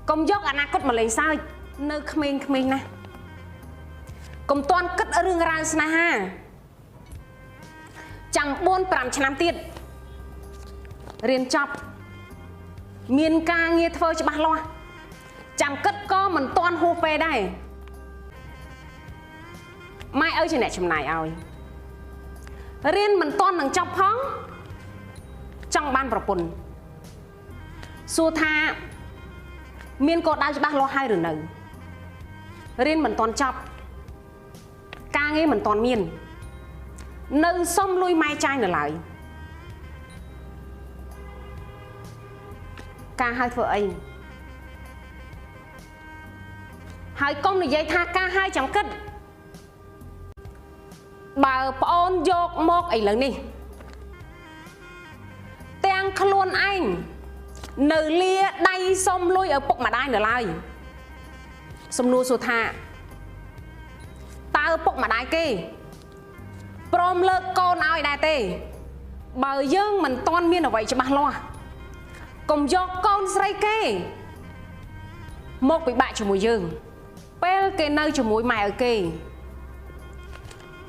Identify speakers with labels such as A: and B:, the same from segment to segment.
A: កុំយកអនាគតមកលេងសើចនៅក្មេងៗណាកុំតាន់គិតរឿងរ៉ាវស្នេហាចាំ 4-5 ឆ្នាំទៀតរៀនចប់មានការងារធ្វើច្បាស់លាស់ចាំគិតក៏មិនតាន់ហួសពេលដែរម៉ែឪជាអ្នកចំណាយឲ្យរៀនមិនតាន់នឹងចប់ផងចង់បានប្រពន្ធសួរថាមានគោលដៅច្បាស់លាស់ហើយឬនៅរៀនមិនតាន់ចប់ការងារមិនតាន់មាននៅសុំលុយម៉ែចាយនៅឡើយការហើយធ្វើអីហើយកុំនិយាយថាការហើយចាំគិតបើប្អូនយកមកឥឡូវនេះទាំងខ្លួនឯងនៅលាដៃសុំលុយឪពុកម្ដាយនៅឡើយសំណួរសួរថាតើឪពុកម្ដាយគេព្រមលើកកូនឲ្យដែរទេបើយើងមិនទាន់មានអ្វីច្បាស់លាស់កុំយកកូនស្រីគេមកពិបាកជាមួយយើងពេលគេនៅជាមួយម៉ែឪគេ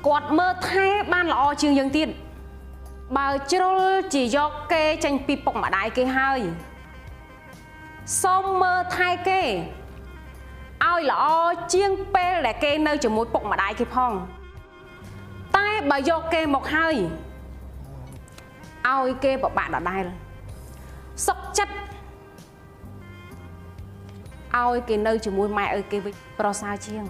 A: គាត់មើលថែបានល្អជាងយើងទៀតបើជ្រុលជាយកគេចេញពីពុកម្ដាយគេហើយសូមមើលថែគេឲ្យល្អជាងពេលដែលគេនៅជាមួយពុកម្ដាយគេផងតែបើយកគេមកហើយឲ្យគេពិបាកដដែលសុខចិត្តឲ្យគេនៅជាមួយម៉ែឪគេវិញប្រសើរជាង